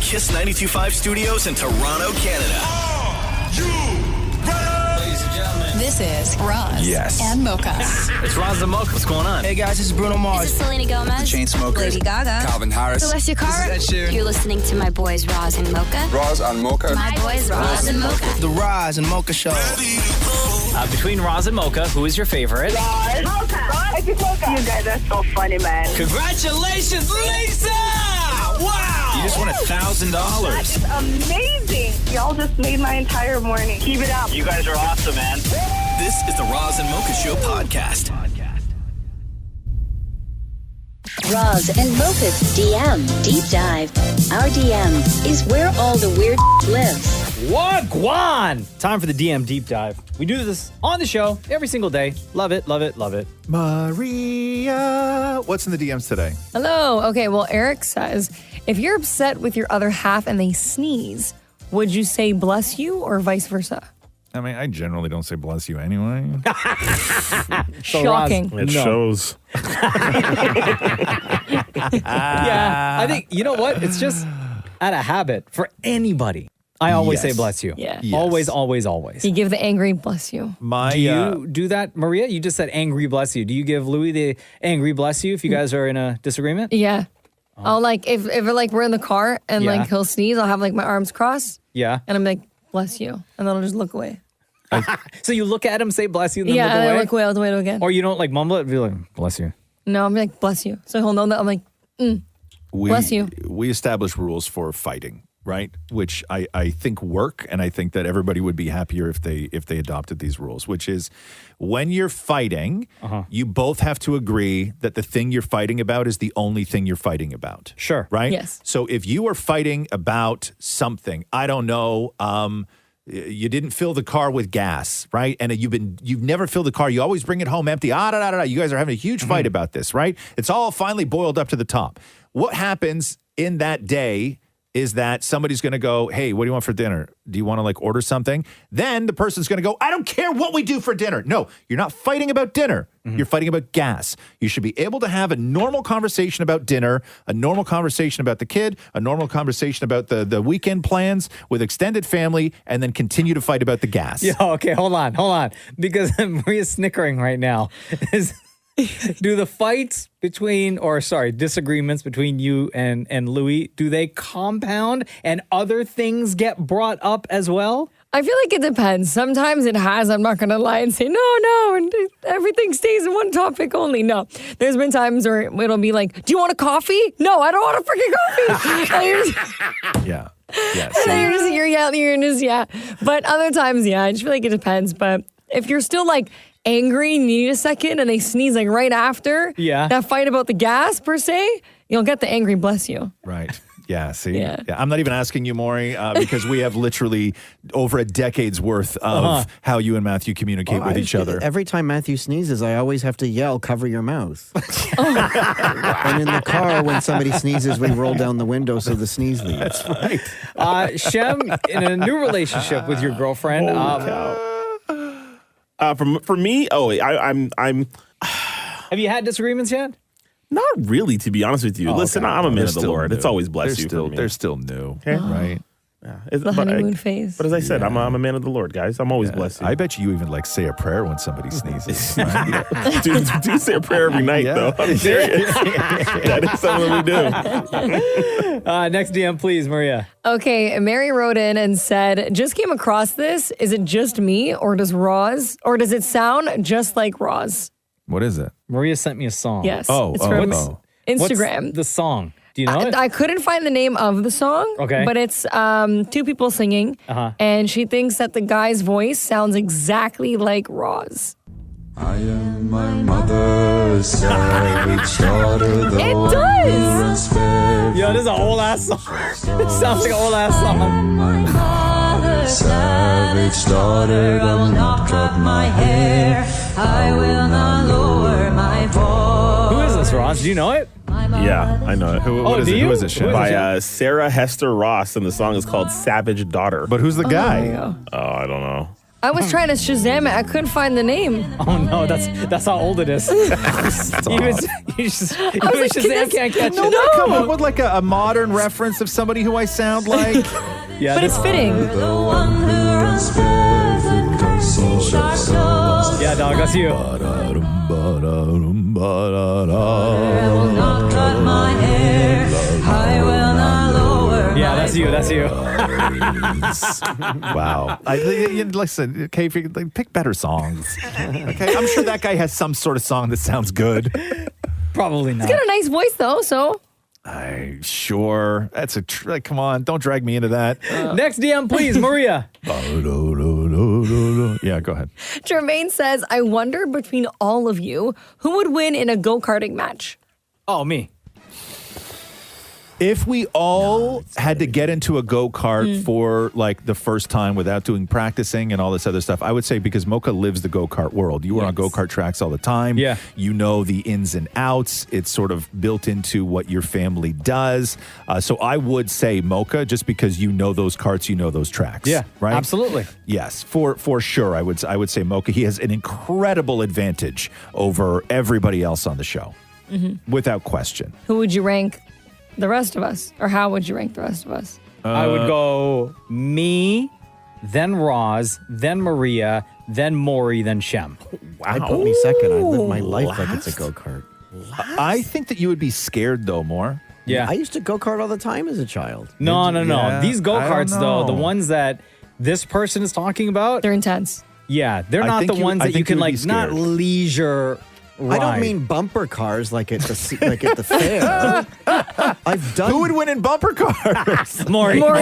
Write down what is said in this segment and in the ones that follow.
Kiss 92.5 Studios in Toronto, Canada. Ladies and gentlemen, This is Roz and Mocha. it's Roz and Mocha. What's going on? Hey guys, this is Bruno Mars. This is Selena Gomez. The Chainsmokers. Lady Gaga. Calvin Harris. Celestia Cara. This is Ed Sheeran. You're listening to my boys Roz and Mocha. Roz and Mocha. My boys Roz and Mocha. The Roz and Mocha Show. Between Roz and Mocha, who is your favorite? Mocha. You guys are so funny, man. Congratulations, Lisa! Wow! You just won $1,000. That is amazing. Y'all just made my entire morning. Keep it up. You guys are awesome, man. This is the Roz and Mocha Show podcast. Roz and Mocha's DM Deep Dive. Our DM is where all the weird lives. Wagwan! Time for the DM Deep Dive. We do this on the show every single day. Love it, love it, love it. Maria, what's in the DMs today? Hello. Okay, well, Eric says, if you're upset with your other half and they sneeze, would you say bless you or vice versa? I mean, I generally don't say bless you anyway. Shocking. It shows. Yeah, I think, you know what? It's just out of habit for anybody. I always say bless you. Yeah. Yes. Always, always, always. You give the angry bless you. Do you do that, Maria? You just said angry bless you. Do you give Louis the angry bless you if you guys are in a disagreement? Yeah. I'll like, if like we're in the car and Yeah. like he'll sneeze, I'll have like my arms crossed Yeah. and I'm like, bless you. And then I'll just look away. So you look at him, say bless you, and then Yeah, look and away? I look away, I'll wait again. Or you don't like mumble it, be like, bless you. No, I'm like, bless you. So he'll know that I'm like, bless you. We establish rules for fighting, right? Which I think work, and I think that everybody would be happier if they adopted these rules, which is when you're fighting, you both have to agree that the thing you're fighting about is the only thing you're fighting about. Sure. Right? Yes. So if you are fighting about something, I don't know, you didn't fill the car with gas, right? And you've never filled the car. You always bring it home empty. You guys are having a huge fight about this, right? It's all finally boiled up to the top. What happens in that day is that somebody's going to go, hey, what do you want for dinner? Do you want to like order something? Then the person's going to go, I don't care what we do for dinner. No, you're not fighting about dinner. You're fighting about gas. You should be able to have a normal conversation about dinner, a normal conversation about the kid, a normal conversation about the weekend plans with extended family, and then continue to fight about the gas. Yeah, okay, hold on. Because Maria's snickering right now. Do the fights disagreements between you and Louis, do they compound and other things get brought up as well? I feel like it depends. Sometimes it has. I'm not going to lie and say, no, and everything stays in one topic only. No. There's been times where it'll be like, do you want a coffee? No, I don't want a freaking coffee. Yeah. You're yelling, yeah. But other times, yeah, I just feel like it depends. But if you're still like angry and you need a second and they sneeze like right after that fight about the gas per se, you'll get the angry bless you. Right. Yeah, see? Yeah. I'm not even asking you, Maury, because we have literally over a decade's worth of how you and Matthew communicate with each other. Every time Matthew sneezes, I always have to yell, cover your mouth. And in the car, when somebody sneezes, we roll down the window so the sneeze leaves. Right. Shem, in a new relationship with your girlfriend. For me, I'm. Have you had disagreements yet? Not really, to be honest with you. Listen, okay. I'm a man They're of the still Lord. new. It's always bless you. They're still new, right? Yeah. The honeymoon phase. But as I said, I'm a man of the Lord, guys. I'm always blessed. I bet you even like say a prayer when somebody sneezes. Dude, do say a prayer every night, though. I'm serious. That is something we do. Next DM, please, Maria. Okay, Mary wrote in and said, just came across this. Is it just me or does it sound just like Roz? What is it? Maria sent me a song. Yes. It's from Instagram. What's the song? Do you know it? I couldn't find the name of the song. Okay. But it's two people singing. And she thinks that the guy's voice sounds exactly like Roz. I am my mother's savage daughter. It does. Yo, this is an old ass song. This sounds like an old ass song. My mother's savage daughter. I will not cut my hair. I will not lower my voice. Who is this, Roz? Do you know it? Yeah, I know it. Who is it? Shem? By Sarah Hester Ross, and the song is called Savage Daughter. But who's the guy? Oh, I don't know. I was trying to Shazam it. I couldn't find the name. Oh no, that's how old it is. Even Shazam can't catch it. No, come up with like a modern reference of somebody who I sound like. But it's fitting. Yeah, dog, that's you. Yeah, that's you. That's you. Wow. Listen, okay, if you pick better songs. Okay, I'm sure that guy has some sort of song that sounds good. Probably not. He's got a nice voice though, so. Sure. That's come on, don't drag me into that. Next DM, please, Maria. Yeah, go ahead. Jermaine says, I wonder between all of you, who would win in a go-karting match? Oh, me. If we all had to get into a go-kart for like the first time without doing practicing and all this other stuff, I would say because Mocha lives the go-kart world. You are on go-kart tracks all the time. Yeah. You know the ins and outs. It's sort of built into what your family does. So I would say Mocha just because you know those karts, you know those tracks. Yeah, right? absolutely. Yes, for sure. I would say Mocha. He has an incredible advantage over everybody else on the show. Without question. Who would you rank the rest of us? Or how would you rank the rest of us? I would go me, then Roz, then Maria, then Maury, then Shem. Wow. I'd put me second. I live my life like it's a go-kart. I think that you would be scared, though, more. Yeah. I used to go-kart all the time as a child. No. Yeah, These go-karts, I don't though, know. the ones that this person is talking about, They're intense. yeah, they're I not think the you- ones I that you think can, you would be like, not scared. leisure ride. I don't mean bumper cars like at the fair. I've done. Who would win in bumper cars? Maury. Genio.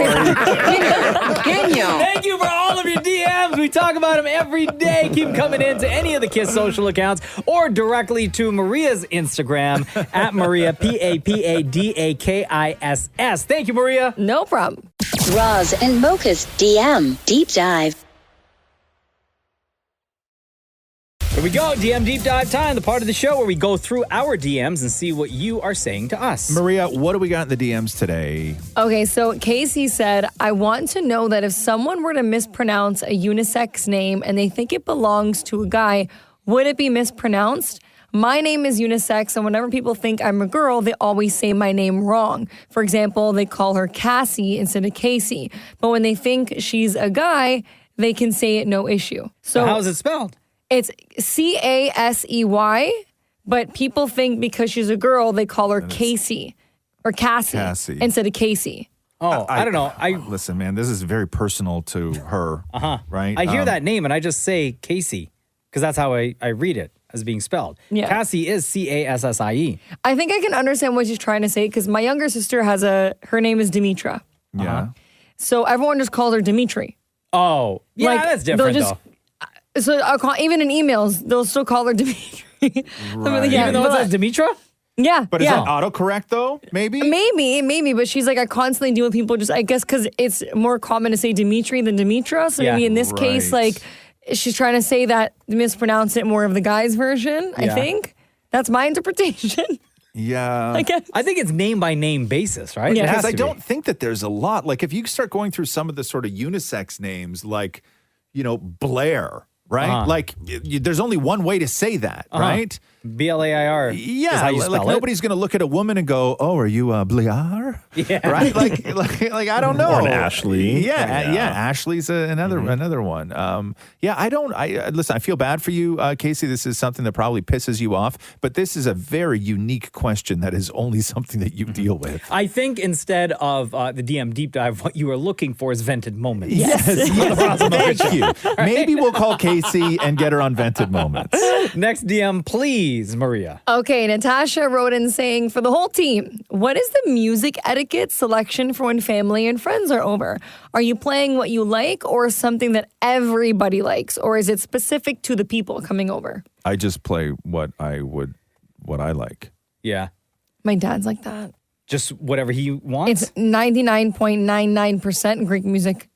Thank you for all of your DMs. We talk about them every day. Keep coming in to any of the KISS social accounts or directly to Maria's Instagram at Maria, PAPADAKISS. Thank you, Maria. No problem. Roz and Mocha's DM Deep Dive. Here we go, DM Deep Dive time, the part of the show where we go through our DMs and see what you are saying to us. Maria, what do we got in the DMs today? Okay, so Casey said, I want to know that if someone were to mispronounce a unisex name and they think it belongs to a guy, would it be mispronounced? My name is unisex, and whenever people think I'm a girl, they always say my name wrong. For example, they call her Cassie instead of Casey. But when they think she's a guy, they can say it no issue. So how is it spelled? It's Casey, but people think because she's a girl, they call her Casey or Cassie instead of Casey. Oh, I don't know. Listen, man, this is very personal to her. Right? I hear that name and I just say Casey because that's how I read it as being spelled. Yeah. Cassie is Cassie. I think I can understand what she's trying to say because my younger sister has her name is Dimitra. Yeah. So everyone just calls her Dimitri. Oh, yeah, that's different though. So even in emails, they'll still call her Dimitri. Right. Even though it says Dimitra? Yeah. But is that autocorrect though? Maybe? Maybe. But she's like, I constantly deal with people just, I guess, because it's more common to say Dimitri than Dimitra. So maybe in this case, like, she's trying to say that mispronounce it more of the guy's version, I think. That's my interpretation. Yeah. I guess. I think it's name by name basis, right? Yeah. Because I don't think that there's a lot. Like if you start going through some of the sort of unisex names, like, Blair, right? Like there's only one way to say that, right? Blair. Yeah, is how you spell like it. nobody's going to look at a woman and go, "Oh, are you Blair?" Yeah, right. Like I don't know. Or an Ashley. Yeah. Ashley's another one. I don't. Listen. I feel bad for you, Casey. This is something that probably pisses you off, but this is a very unique question that is only something that you deal with. I think instead of the DM deep dive, what you are looking for is vented moments. Yes. Thank you. Maybe we'll call Casey and get her on vented moments. Next DM, please, Maria. Okay, Natasha wrote in saying, for the whole team, what is the music etiquette selection for when family and friends are over? Are you playing what you like or something that everybody likes? Or is it specific to the people coming over? I just play what I like. Yeah. My dad's like that. Just whatever he wants? It's 99.99% Greek music.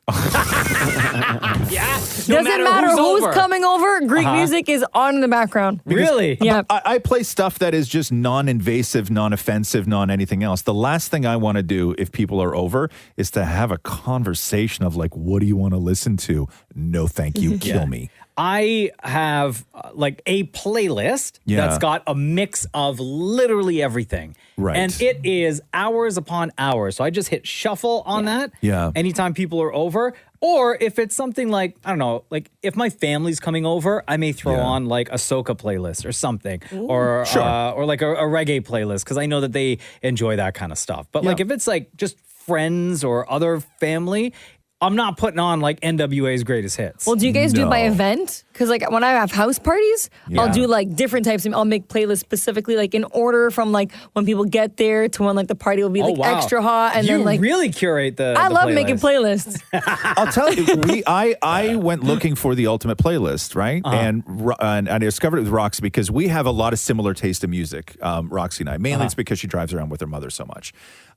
Yeah. Doesn't matter who's coming over. Greek music is on in the background. Really? Yeah. I play stuff that is just non-invasive, non-offensive, non-anything else. The last thing I want to do if people are over is to have a conversation of like, what do you want to listen to? No, thank you. Kill me. I have like a playlist Yeah. that's got a mix of literally everything. Right. And it is hours upon hours. So I just hit shuffle on that. Yeah. Anytime people are over. Or if it's something like, I don't know, like if my family's coming over, I may throw on like a soca playlist or something. Or like a reggae playlist because I know that they enjoy that kind of stuff. But like if it's like just friends or other family, I'm not putting on like NWA's greatest hits. Well, do you guys do it by event? Because like when I have house parties, I'll do like different types. I'll make playlists specifically like in order from like when people get there to when like the party will be like extra hot. And you then like really curate the I love playlist. making playlists. I'll tell you, I went looking for the ultimate playlist, right? And I discovered it with Roxy because we have a lot of similar taste in music, Roxy and I. Mainly it's because she drives around with her mother so much.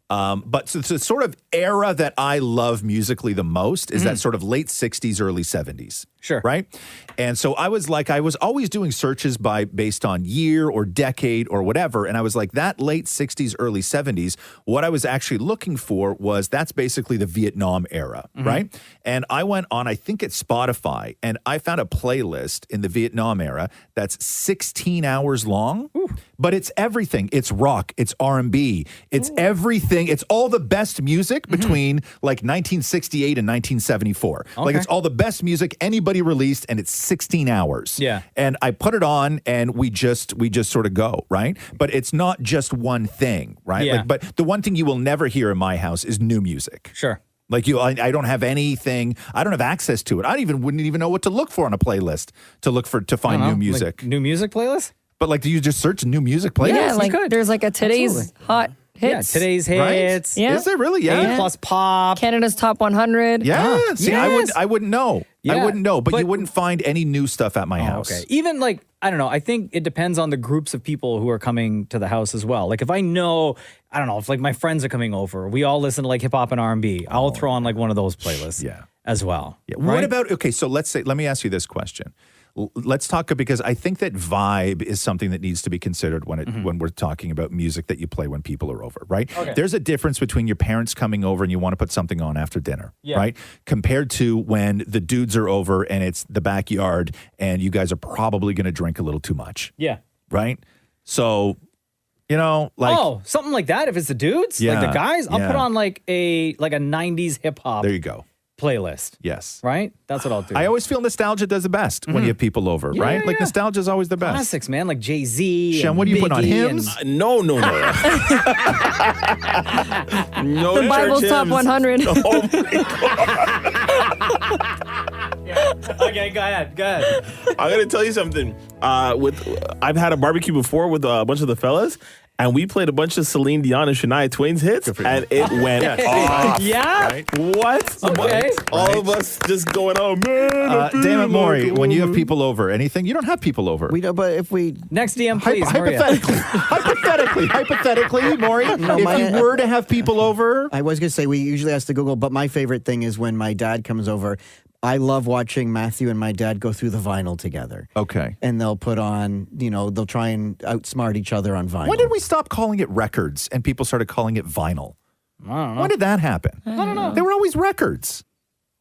But so the sort of era that I love musically the most is that sort of late 60s, early 70s. Sure. Right? And so I was always doing searches based on year or decade or whatever. And I was like, that late 60s, early 70s, what I was actually looking for was that's basically the Vietnam era, right? And I went on, I think it's Spotify, and I found a playlist in the Vietnam era that's 16 hours long, but it's everything. It's rock, it's R&B, it's everything. It's all the best music between like 1968 and 1974. Like it's all the best music anybody released, and it's 16 hours. Yeah. And I put it on, and we just sort of go, right? But it's not just one thing, right? Yeah. Like, but the one thing you will never hear in my house is new music. Sure. Like I don't have anything. I don't have access to it. I wouldn't even know what to look for on a playlist to find new music. Like new music playlist? But like, do you just search new music playlist? Yeah, like there's like a today's hot hits. Yeah, today's hits. Yeah. Is there really? Yeah. A plus pop. Canada's top 100. Yeah. See, yes. I wouldn't know. Yeah. I wouldn't know, but you wouldn't find any new stuff at my house. Okay. Even like, I don't know, I think it depends on the groups of people who are coming to the house as well. Like if I know, I don't know, if like my friends are coming over, we all listen to like hip hop and R&B, I'll throw on like one of those playlists as well. Yeah. Right? What about, okay, so let me ask you this question. Let's talk, because I think that vibe is something that needs to be considered when we're talking about music that you play when people are over, right? Okay. There's a difference between your parents coming over and you want to put something on after dinner, right? Compared to when the dudes are over and it's the backyard and you guys are probably going to drink a little too much. Yeah. Right? So, you know, like... something like that. If it's the dudes, like the guys, I'll put on like a 90s hip hop. There you go. Playlist. Yes. Right? That's what I'll do. I always feel nostalgia does the best when you have people over, right? Like nostalgia is always the best. Classics, man, like Jay-Z. Shem, what do you put on? Hymns? No. No the Bible's top 100. Oh my God. Okay, go ahead. I'm gonna tell you something. I've had a barbecue before with a bunch of the fellas, and we played a bunch of Celine Dion and Shania Twain's hits, and it went off. Yeah? Right? What? Okay. All of us just going, oh man. Damn it, Maury, when you have people over, anything? You don't have people over. We don't, but if we Next DM, please, Maria. hypothetically, Maury, if you were to have people over. I was going to say, we usually ask the Google, but my favorite thing is when my dad comes over. I love watching Matthew and my dad go through the vinyl together. Okay. And they'll put on, they'll try and outsmart each other on vinyl. When did we stop calling it records and people started calling it vinyl? I don't know. When did that happen? I don't know. They were always records.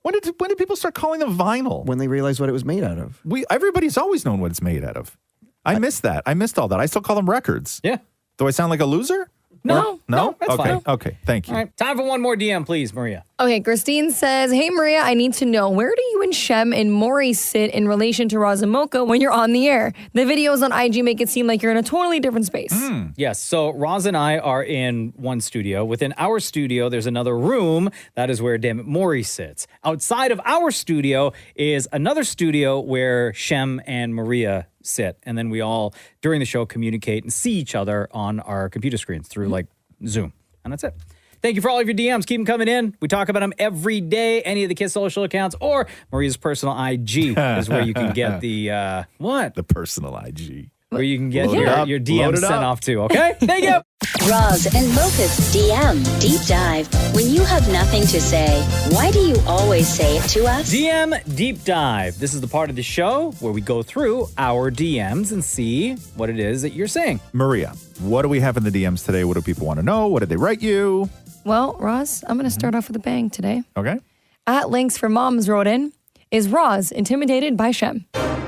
When did people start calling them vinyl? When they realized what it was made out of. Everybody's always known what it's made out of. I missed that. I missed all that. I still call them records. Yeah. Do I sound like a loser? No, that's okay. fine. Okay, thank you. All right, time for one more DM, please, Maria. Okay, Christine says, hey, Maria, I need to know, where do you and Shem and Maury sit in relation to Roz and Mocha when you're on the air? The videos on IG make it seem like you're in a totally different space. Yes, so Roz and I are in one studio. Within our studio, there's another room. That is where Dammit Maury sits. Outside of our studio is another studio where Shem and Maria sit. And then we all, during the show, communicate and see each other on our computer screens through like Zoom. And that's it. Thank you for all of your DMs. Keep them coming in. We talk about them every day. Any of the Kiss social accounts or Maria's personal IG is where you can get the, what? The personal IG. where you can get Load it up. your Load DM it sent up. off to. Okay? Thank you. Roz and Mocha's DM Deep Dive. When you have nothing to say, why do you always say it to us? DM Deep Dive. This is the part of the show where we go through our DMs and see what it is that you're saying. Maria, what do we have in the DMs today? What do people want to know? What did they write you? Well, Roz, I'm going to start off with a bang today. Okay. At Links for Moms wrote in, is Roz intimidated by Shem?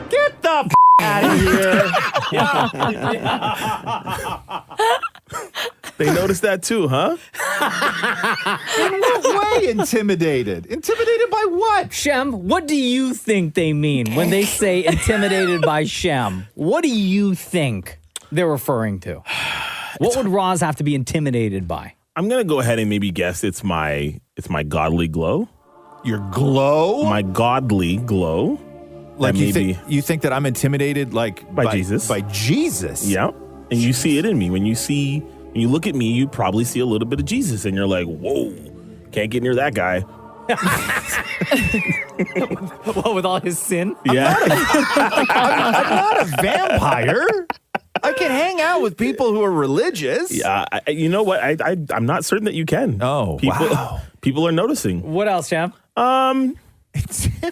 Get the out of here. They noticed that too, huh? In what way intimidated? Intimidated by what? Shem, what do you think they mean when they say intimidated by Shem? What do you think they're referring to? What would Roz have to be intimidated by? I'm gonna go ahead and maybe guess it's my godly glow. Your glow? My godly glow. Like That you think that I'm intimidated like by Jesus? By Jesus? Yeah. And you see it in me. When you look at me, you probably see a little bit of Jesus and you're like, whoa, can't get near that guy. What, with all his sin? Yeah. I'm not a vampire. I can hang out with people who are religious. Yeah. You know what? I'm not certain that you can. Oh, wow. People are noticing. What else, Shem?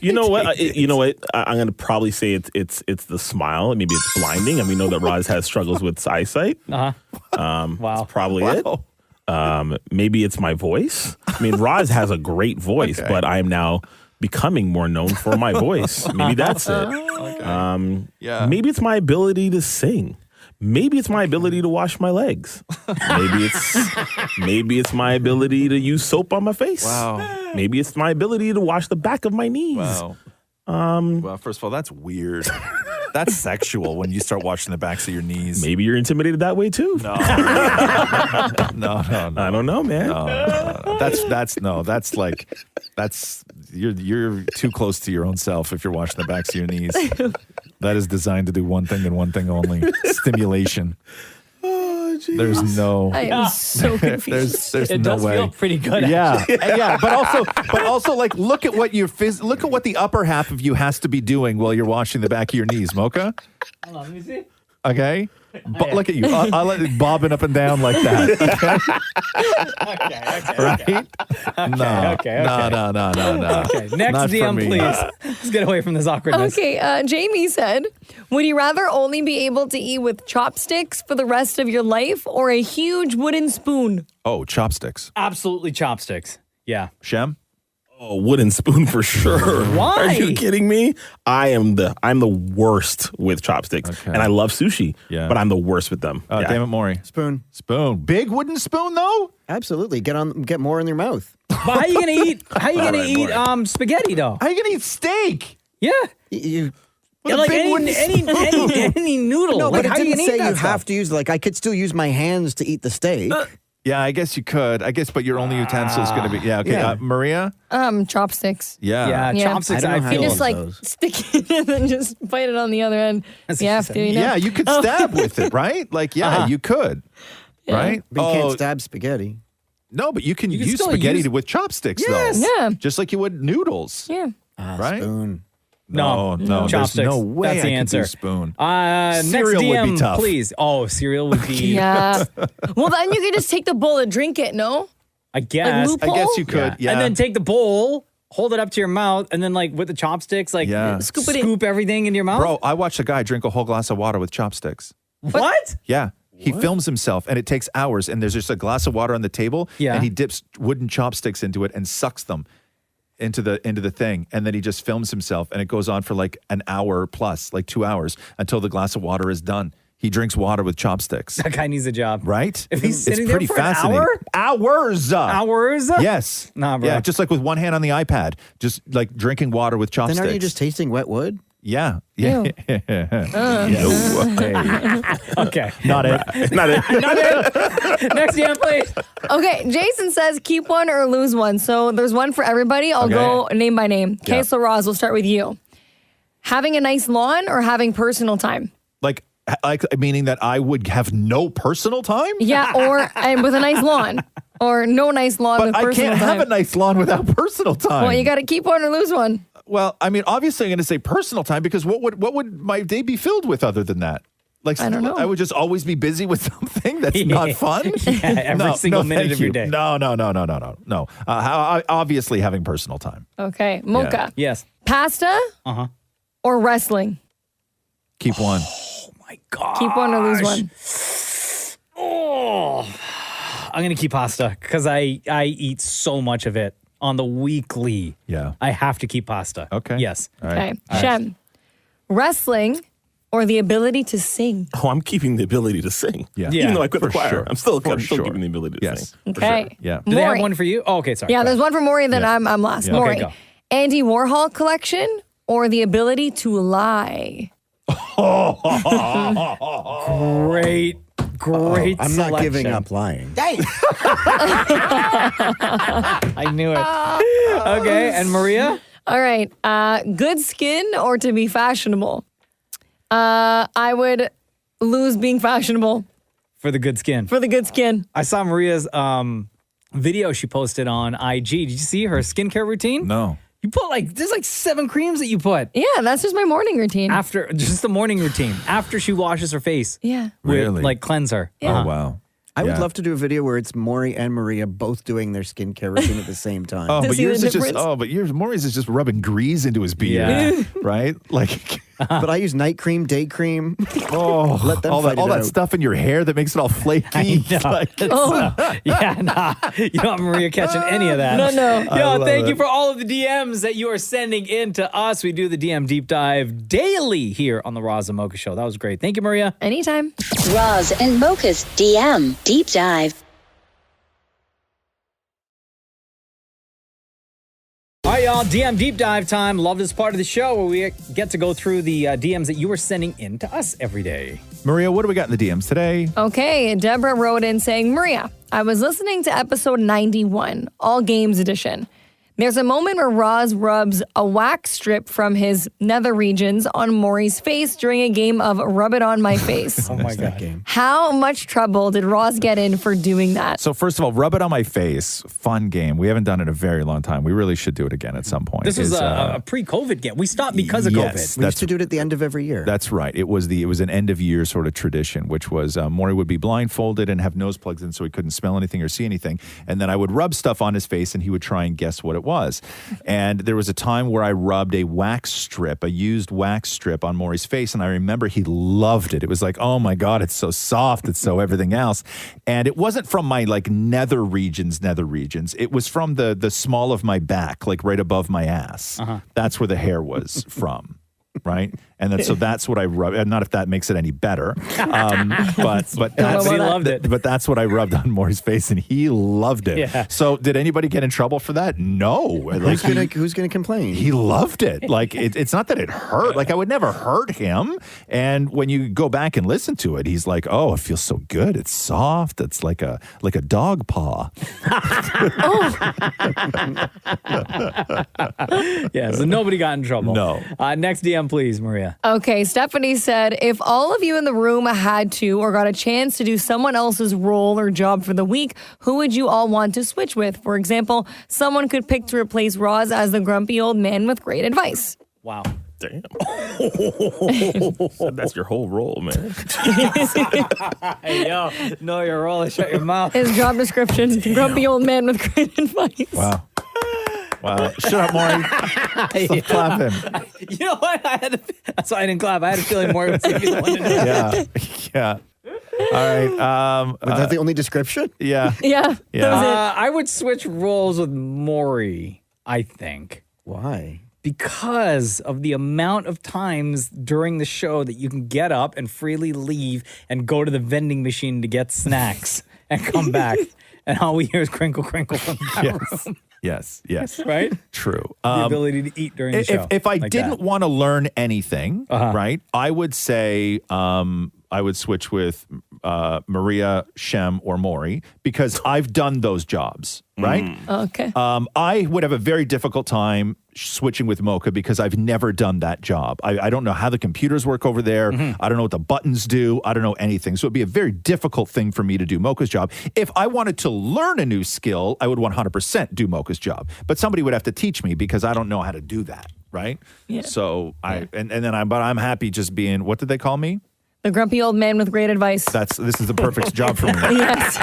You know what? I'm going to probably say it's the smile. Maybe it's blinding. And we know that Roz has struggles with eyesight. Wow. That's probably it. Maybe it's my voice. I mean, Roz has a great voice, but I am now becoming more known for my voice. Maybe that's it. Yeah. Maybe it's my ability to sing. Maybe it's my ability to wash my legs. Maybe it's my ability to use soap on my face. Wow. Maybe it's my ability to wash the back of my knees. Wow. Well, first of all, that's weird. That's sexual when you start washing the backs of your knees. Maybe you're intimidated that way too. No. No. I don't know, man. No. That's you're too close to your own self if you're washing the backs of your knees. That is designed to do one thing and one thing only: stimulation. Oh, geez. There's no. I am so confused. There's It no does way. feel pretty good. Yeah, yeah, but also, like, look at what look at what the upper half of you has to be doing while you're washing the back of your knees, Mocha. Hold on, let me see. Okay, look at you. I'll let it bobbing up and down like that. Okay. Right? No. Okay, next Not for DM, me. please. Let's get away from this awkwardness. Okay, Jamie said, would you rather only be able to eat with chopsticks for the rest of your life or a huge wooden spoon? Oh, chopsticks. Absolutely chopsticks. Yeah. Shem? Oh, wooden spoon for sure. Why? Are you kidding me? I'm the worst with chopsticks, Okay. and I love sushi. Yeah. But I'm the worst with them. Yeah. Damn it, Maury. Spoon. Big wooden spoon, though? Absolutely. Get more in your mouth. But how you gonna eat? How you gonna eat spaghetti though? How are you going to eat steak? Yeah. You. Yeah, like any noodle. No, like, but it how you didn't gonna say eat that you stuff? have to use, like, I could still use my hands to eat the steak. Yeah, I guess you could. But your only utensil is going to be, okay. Yeah. Maria? Chopsticks. Yeah, Yeah. chopsticks. I I don't know feel how You just like those. stick it and then just bite it on the other end. That's Yeah, what she do you said. know? Yeah, you could stab with it, right? Like, you could. Yeah. Right? But you can't stab spaghetti. No, but you can can use still spaghetti use- with chopsticks, Yes. though. Yeah. Just like you would noodles. Yeah. Right? Spoon. No, there's chopsticks. no way That's the I could answer. do spoon. Next Cereal DM, would be tough. please. Oh, cereal would be. Yeah. Well, then you could just take the bowl and drink it, no? I guess. loophole? I guess you could, yeah. And then take the bowl, hold it up to your mouth, and then like with the chopsticks, like Yeah. scoop everything into your mouth. Bro, I watched a guy drink a whole glass of water with chopsticks. What? Yeah. He films himself, and it takes hours, and there's just a glass of water on the table, Yeah. and he dips wooden chopsticks into it and sucks them into the thing, and then he just films himself, and it goes on for like an hour plus, like 2 hours, until the glass of water is done. He drinks water with chopsticks. That guy needs a job. Right? If he's sitting there pretty for an fascinating. hour? Hours. Yes. Nah, bro. Yeah, just like with one hand on the iPad, just like drinking water with chopsticks. Then aren't you just tasting wet wood? Yeah. Yeah. Ew. Okay. Not it. Not it. Next DM, please. Okay, Jason says keep one or lose one. So there's one for everybody. I'll go name by name. Okay, Yeah. so Roz, we'll start with you. Having a nice lawn or having personal time? Like meaning that I would have no personal time? Yeah, and with a nice lawn. Or no nice lawn with But I personal can't time. have a nice lawn without personal time. Well, you got to keep one or lose one. Well, I mean, obviously I'm going to say personal time because what would my day be filled with other than that? Like, I don't know. I would just always be busy with something that's not fun. Every single minute of your day. No. Obviously, having personal time. Okay. Mocha. Yes. Pasta or wrestling? Keep one. Oh my God. Keep one or lose one. Oh, I'm going to keep pasta because I eat so much of it on the weekly. Yeah. I have to keep pasta. Okay. Yes. All right. Okay. Shem. Wrestling or the ability to sing? Oh, I'm keeping the ability to sing. Yeah. Even though I quit the For choir, sure. I'm still For sure. keeping the ability to sing. Okay. Yeah. Do they have Maury. one for you? Oh, okay. Sorry. Yeah, Go there's ahead. one for Maury, then Yeah. I'm last. Yeah. Maury. Okay, go. Andy Warhol collection or the ability to lie? Great I'm not giving selection. up lying. I knew it. Okay. And Maria? All right. Good skin or to be fashionable? I would lose being fashionable For the good skin. for the good skin. I saw Maria's video she posted on IG. Did you see her skincare routine? No. You put there's 7 creams that you put. Yeah, that's just my morning routine. After, just the morning routine. After she washes her face. Yeah. Really? With, cleanser. Oh, wow. I would Yeah. love to do a video where it's Maury and Maria both doing their skincare routine at the same time. Oh, To but see the yours is just. difference? Oh, but yours. Maury's is just rubbing grease into his beard, Yeah. right? Like, But I use night cream, day cream. oh, Let them all fight that, all it that out. stuff in your hair that makes it all flaky. Like, Yeah, nah. You don't want Maria catching any of that. No. Yo, thank you it. for all of the DMs that you are sending in to us. We do the DM deep dive daily here on the Roz and Mocha Show. That was great. Thank you, Maria. Anytime. Roz and Mocha's DM Deep Dive. All right, y'all. DM deep dive time. Love this part of the show where we get to go through the DMs that you are sending in to us every day. Maria, what do we got in the DMs today? Okay, Deborah wrote in saying, Maria, I was listening to episode 91, All Games Edition. There's a moment where Roz rubs a wax strip from his nether regions on Maury's face during a game of Rub It On My Face. Oh, my God. How much trouble did Roz get in for doing that? So first of all, Rub It On My Face, fun game. We haven't done it in a very long time. We really should do it again at some point. This was a pre-COVID game. We stopped because of yes, COVID. We used to do it at the end of every year. That's right. It was an end of year sort of tradition, which was Maury would be blindfolded and have nose plugs in so he couldn't smell anything or see anything. And then I would rub stuff on his face and he would try and guess what it was. And there was a time where I rubbed a used wax strip on Maury's face. And I remember he loved it. It was like, oh my God, it's so soft. It's so everything else. And it wasn't from my nether regions. It was from the small of my back, like right above my ass. That's where the hair was from. Right, and then so that's what I rubbed. Not if that makes it any better, but that's he loved it. But that's what I rubbed on Maury's face, and he loved it. Yeah. So did anybody get in trouble for that? No. Who's gonna complain? He loved it. Like it's not that it hurt. Like I would never hurt him. And when you go back and listen to it, he's like, "Oh, it feels so good. It's soft. It's like a dog paw." Yeah, so nobody got in trouble. No. Next DM, please, Maria. Okay, Stephanie said, if all of you in the room had to or got a chance to do someone else's role or job for the week, who would you all want to switch with? For example, someone could pick to replace Roz as the grumpy old man with great advice. Wow. Damn. That's your whole role, man. Hey, yo, know your role and shut your mouth. His job description, grumpy old man with great advice. Wow. Shut up, Maury. Stop clapping. You know what? That's why I didn't clap. I had a feeling Maury was going to be the one to do it. Yeah. All right. Was that the only description? Yeah. Yeah. That was it. I would switch roles with Maury, I think. Why? Because of the amount of times during the show that you can get up and freely leave and go to the vending machine to get snacks and come back. And all we hear is crinkle, crinkle from the room. Yes. Right? True. The ability to eat during the show. If I like didn't that. want to learn anything, right, I would say I would switch with Maria, Shem, or Maury because I've done those jobs, right? Okay. I would have a very difficult time switching with Mocha because I've never done that job. I don't know how the computers work over there. I don't know what the buttons do. I don't know anything. So it'd be a very difficult thing for me to do Mocha's job. If I wanted to learn a new skill, I would 100% do Mocha's job. But somebody would have to teach me because I don't know how to do that, right? Yeah. So but I'm happy just being, what did they call me? The grumpy old man with great advice. This is the perfect job for me. Yes.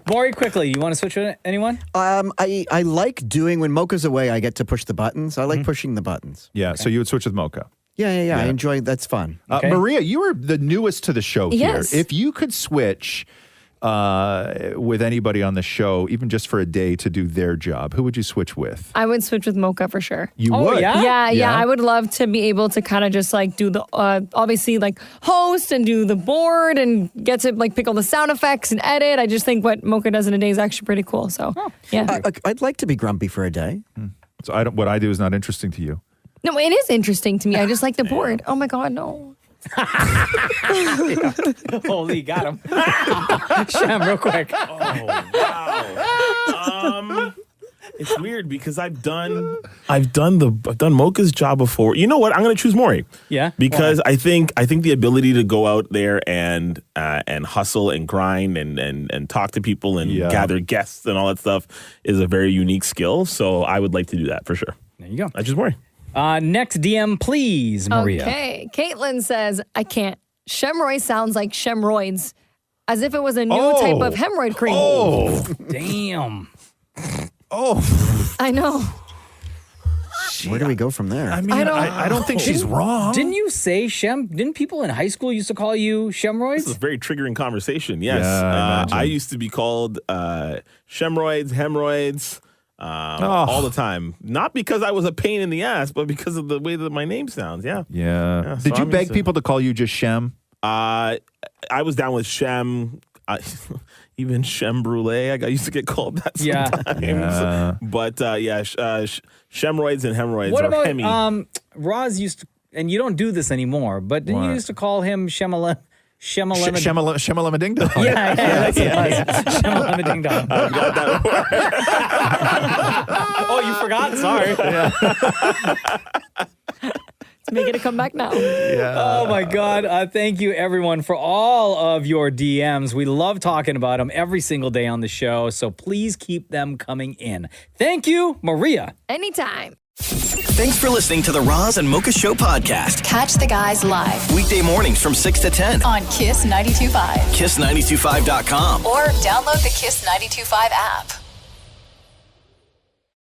Maury, quickly, you want to switch with anyone? I like doing, when Mocha's away, I get to push the buttons. I like pushing the buttons. Yeah, so you would switch with Mocha. Yeah. I enjoy, that's fun. Maria, you are the newest to the show here. Yes. If you could switch with anybody on the show, even just for a day, to do their job, who would you switch with? I would switch with Mocha for sure. You would? Yeah. I would love to be able to kind of just like do the, obviously like host and do the board and get to like pick all the sound effects and edit. I just think what Mocha does in a day is actually pretty cool. So, yeah. I'd like to be grumpy for a day. So what I do is not interesting to you. No, it is interesting to me. I just like the board. Oh my God, no. Holy, got him. Shem, real quick. Oh, wow. It's weird because I've done Mocha's job before. You know what? I'm going to choose Maury. Yeah. Because I think the ability to go out there and hustle and grind and talk to people and gather guests and all that stuff is a very unique skill. So I would like to do that for sure. There you go. I choose Maury. Next DM, please, Maria. Okay. Caitlin says, I can't. Shemroy sounds like Shemroids, as if it was a new type of hemorrhoid cream. Oh, damn. Oh. I know. Where do we go from there? I mean, I don't think she's wrong. Didn't you say Shem? Didn't people in high school used to call you Shemroids? This is a very triggering conversation. Yes. Yeah, I used to be called Shemroids, hemorrhoids. All the time. Not because I was a pain in the ass, but because of the way that my name sounds. Yeah. Did you beg people to call you just Shem? I was down with Shem. Even Shem Brulee. I used to get called that sometimes. Yeah. But Shemroids and hemorrhoids What are about hemi. Roz used to, and you don't do this anymore, but didn't you used to call him Shemalem? Shemalema Ding Dong. Yeah, that's what it was. Shemalema Ding Dong. Oh, you forgot? Sorry. Let's make it a comeback now. Oh, my God. Thank you, everyone, for all of your DMs. We love talking about them every single day on the show, so please keep them coming in. Thank you, Maria. Anytime. Thanks for listening to the Roz and Mocha Show podcast. Catch the guys live Weekday mornings from 6 to 10. on Kiss 92.5 Kiss925.com. or download the Kiss 92.5 app.